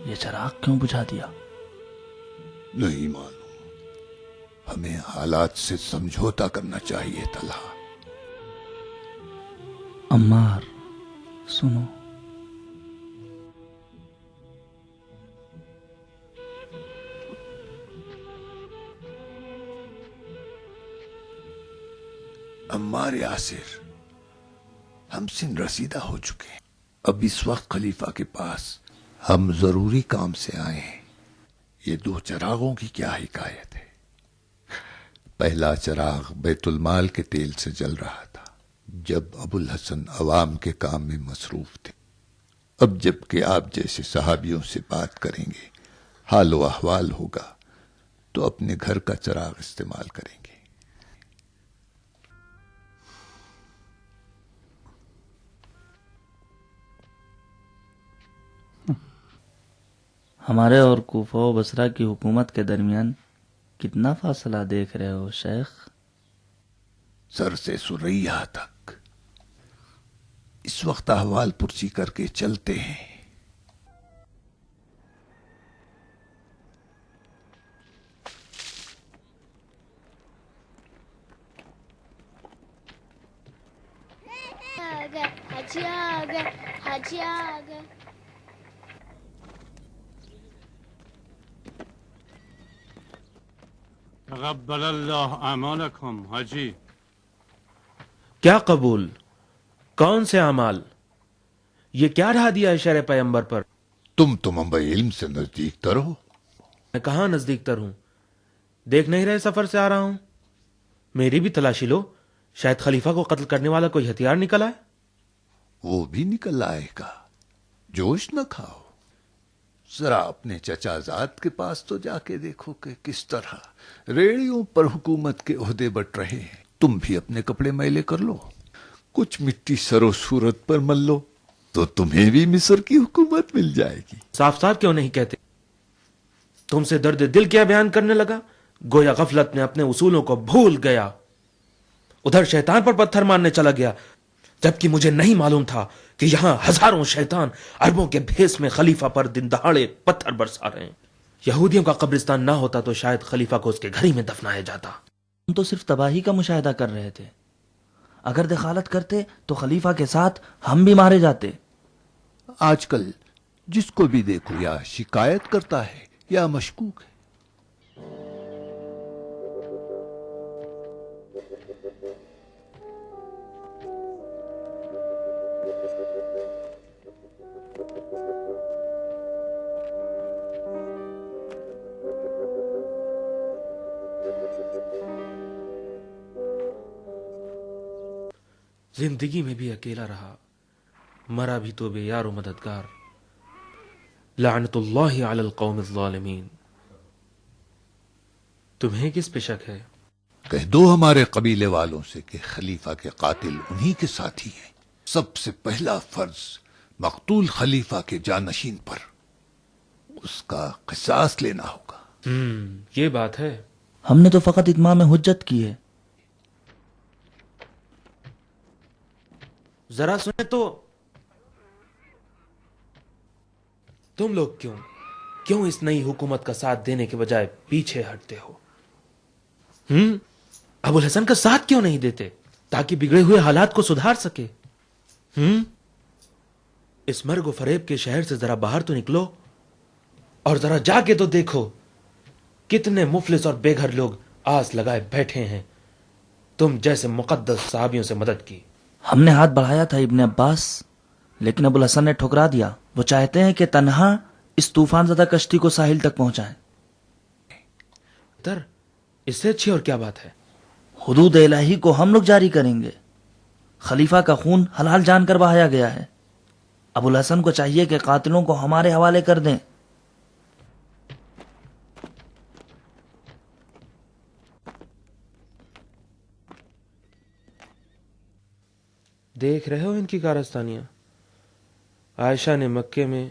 یہ چراغ کیوں بجھا دیا؟ نہیں معلوم، ہمیں حالات سے سمجھوتا کرنا چاہیے طلحہ۔ عمار سنو، عمار یاسر، ہم سن رسیدہ ہو چکے ہیں، اب اس وقت خلیفہ کے پاس ہم ضروری کام سے آئے ہیں۔ یہ 2 چراغوں کی کیا حکایت ہے؟ پہلا چراغ بیت المال کے تیل سے جل رہا تھا جب ابو الحسن عوام کے کام میں مصروف تھے۔ اب جب کہ آپ جیسے صحابیوں سے بات کریں گے، حال و احوال ہوگا، تو اپنے گھر کا چراغ استعمال کریں گے۔ ہمارے اور کوفہ و بصرہ کی حکومت کے درمیان کتنا فاصلہ دیکھ رہے ہو شیخ؟ سر سے سریہ تک۔ اس وقت احوال پرسی کر کے چلتے ہیں۔ حاجی آ گئے۔ تقبل اللہ اعمالکم حاجی۔ کیا قبول؟ کون سے اعمال؟ یہ کیا ڈھا دیا ہے شرع پیغمبر پر؟ تم منبع علم سے نزدیک تر ہو۔ میں کہاں نزدیک تر ہوں؟ دیکھ نہیں رہے سفر سے آ رہا ہوں؟ میری بھی تلاشی لو، شاید خلیفہ کو قتل کرنے والا کوئی ہتھیار نکل آئے۔ وہ بھی نکل آئے گا، جوش نہ کھاؤ۔ ذرا اپنے چچا زاد کے پاس تو جا کے دیکھو کہ کس طرح ریڑیوں پر حکومت کے عہدے بٹ رہے ہیں۔ تم بھی اپنے کپڑے میلے کر لو، کچھ مٹی سر و صورت پر مل لو، تو تمہیں بھی مصر کی حکومت مل جائے گی۔ صاف صاف کیوں نہیں کہتے؟ تم سے درد دل کیا بیان کرنے لگا؟ گویا غفلت میں اپنے اصولوں کو بھول گیا، ادھر شیطان پر پتھر مارنے چلا گیا، جبکہ مجھے نہیں معلوم تھا کہ یہاں ہزاروں شیطان اربوں کے بھیس میں خلیفہ پر دن دہاڑے پتھر برسا رہے ہیں۔ یہودیوں کا قبرستان نہ ہوتا تو شاید خلیفہ کو اس کے گھر ہی میں دفنایا جاتا۔ ہم تو صرف تباہی کا مشاہدہ کر رہے تھے، اگر دخالت کرتے تو خلیفہ کے ساتھ ہم بھی مارے جاتے۔ آج کل جس کو بھی دیکھو یا شکایت کرتا ہے یا مشکوک ہے۔ زندگی میں بھی اکیلا رہا، مرا بھی تو بے یار و مددگار۔ لعنت اللہ علی القوم الظالمین۔ تمہیں کس پہ شک ہے؟ کہہ دو ہمارے قبیلے والوں سے کہ خلیفہ کے قاتل انہی کے ساتھی ہیں۔ سب سے پہلا فرض مقتول خلیفہ کے جانشین پر، اس کا قصاص لینا ہوگا۔ یہ بات ہے۔ ہم نے تو فقط اتمام حجت کی ہے۔ ذرا سنیں تو، تم لوگ کیوں اس نئی حکومت کا ساتھ دینے کے بجائے پیچھے ہٹتے ہو؟ ابو الحسن کا ساتھ کیوں نہیں دیتے تاکہ بگڑے ہوئے حالات کو سدھار سکے؟ اس مرگ و فریب کے شہر سے ذرا باہر تو نکلو اور ذرا جا کے تو دیکھو کتنے مفلس اور بے گھر لوگ آس لگائے بیٹھے ہیں تم جیسے مقدس صحابیوں سے مدد کی۔ ہم نے ہاتھ بڑھایا تھا ابن عباس، لیکن ابو الحسن نے ٹھکرا دیا۔ وہ چاہتے ہیں کہ تنہا اس طوفان زدہ کشتی کو ساحل تک پہنچائیں۔ اس سے اچھی اور کیا بات ہے؟ حدود الہی کو ہم لوگ جاری کریں گے۔ خلیفہ کا خون حلال جان کر بہایا گیا ہے۔ ابو الحسن کو چاہیے کہ قاتلوں کو ہمارے حوالے کر دیں۔ دیکھ رہے ہو ان کی کارستانیاں؟ عائشہ نے مکے میں،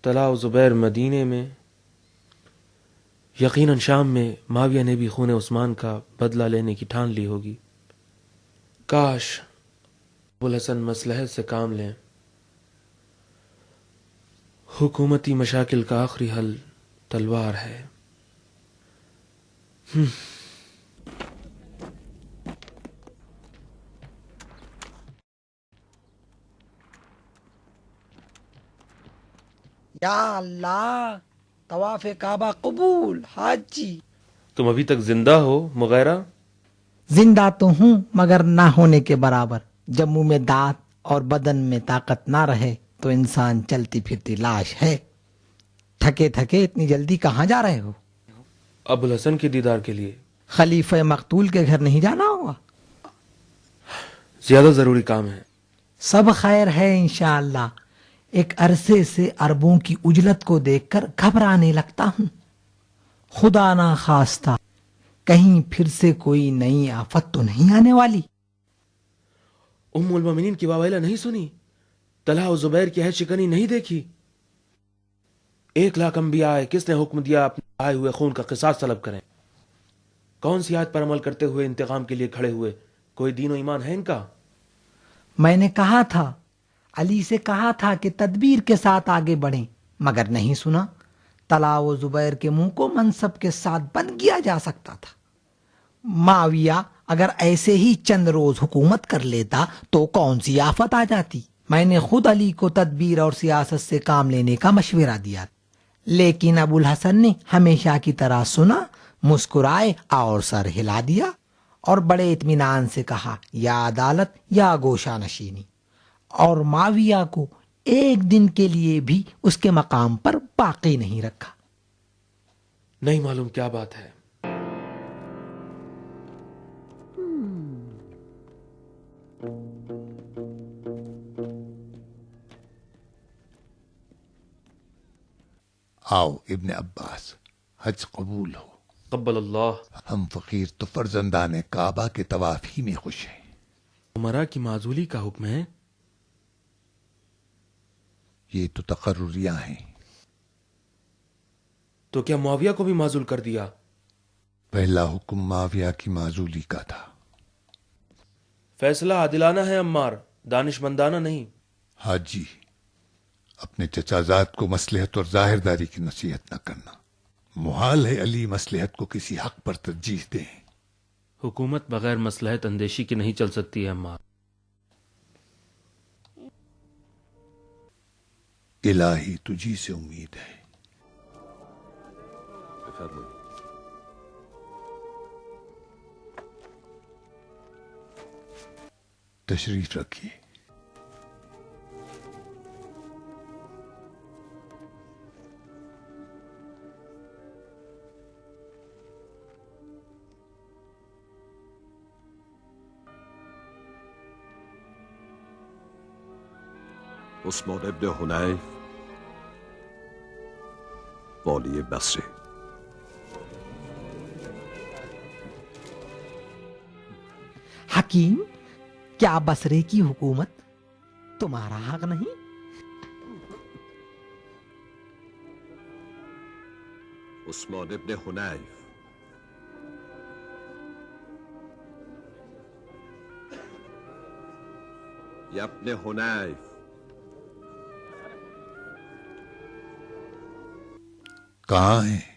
طلحہ و زبیر مدینے میں، یقیناً شام میں معاویہ نے بھی خون عثمان کا بدلہ لینے کی ٹھان لی ہوگی۔ کاش ابو الحسن مصلحت سے کام لیں، حکومتی مشاکل کا آخری حل تلوار ہے. یا اللہ، طواف کعبہ قبول حاجی. تم ابھی تک زندہ ہو مغیرہ؟ زندہ تو ہوں مگر نہ ہونے کے برابر. جب منہ میں دانت اور بدن میں طاقت نہ رہے تو انسان چلتی پھرتی لاش ہے. تھکے تھکے اتنی جلدی کہاں جا رہے ہو؟ ابوالحسن کے دیدار کے لیے. خلیفہ مقتول کے گھر نہیں جانا ہوگا؟ زیادہ ضروری کام ہے. سب خیر ہے انشاءاللہ. ایک عرصے سے اربوں کی اجلت کو دیکھ کر گھبرانے لگتا ہوں. خدا نہ خواستہ کہیں پھر سے کوئی نئی آفت تو نہیں آنے والی؟ ام المومنین کی واویلا نہیں سنی؟ طلحہ و زبیر کی عہد شکنی نہیں دیکھی؟ 1,00,000 انبیاء آئے، کس نے حکم دیا اپنے بہائے ہوئے خون کا قصاص طلب کریں؟ کون سی آیت پر عمل کرتے ہوئے انتقام کے لیے کھڑے ہوئے؟ کوئی دین و ایمان ہے ان کا؟ میں نے کہا تھا، علی سے کہا تھا کہ تدبیر کے ساتھ آگے بڑھیں، مگر نہیں سنا. طلحہ و زبیر کے منہ کو منصب کے ساتھ بند کیا جا سکتا تھا. معاویہ اگر ایسے ہی چند روز حکومت کر لیتا تو کون سی آفت آ جاتی. میں نے خود علی کو تدبیر اور سیاست سے کام لینے کا مشورہ دیا، لیکن ابوالحسن نے ہمیشہ کی طرح سنا، مسکرائے اور سر ہلا دیا اور بڑے اطمینان سے کہا یا عدالت یا گوشہ نشینی. اور معاویہ کو ایک دن کے لیے بھی اس کے مقام پر باقی نہیں رکھا. نہیں معلوم کیا بات ہے. آؤ ابن عباس، حج قبول ہو. قبل اللہ. ہم فقیر تو فرزندان کعبہ کے طواف ہی میں خوش ہیں. عمرہ کی معزولی کا حکم ہے. یہ تو تقرریاں ہیں. تو کیا معاویہ کو بھی معزول کر دیا؟ پہلا حکم معاویہ کی معزولی کا تھا. فیصلہ عادلانہ ہے عمار، دانش مندانہ نہیں. حاجی، اپنے چچا زاد کو مصلحت اور ظاہرداری کی نصیحت نہ کرنا. محال ہے علی مصلحت کو کسی حق پر ترجیح دیں. حکومت بغیر مصلحت اندیشی کی نہیں چل سکتی ہے عمار. الہی تجھی سے امید ہے. تشریف رکھیے. عثمان ابن حنیف والی بصره. حکیم، کیا بصرے کی حکومت تمہارا حق نہیں؟ عثمان ابن حنیف یا ابن حنیف، کہاں ہیں؟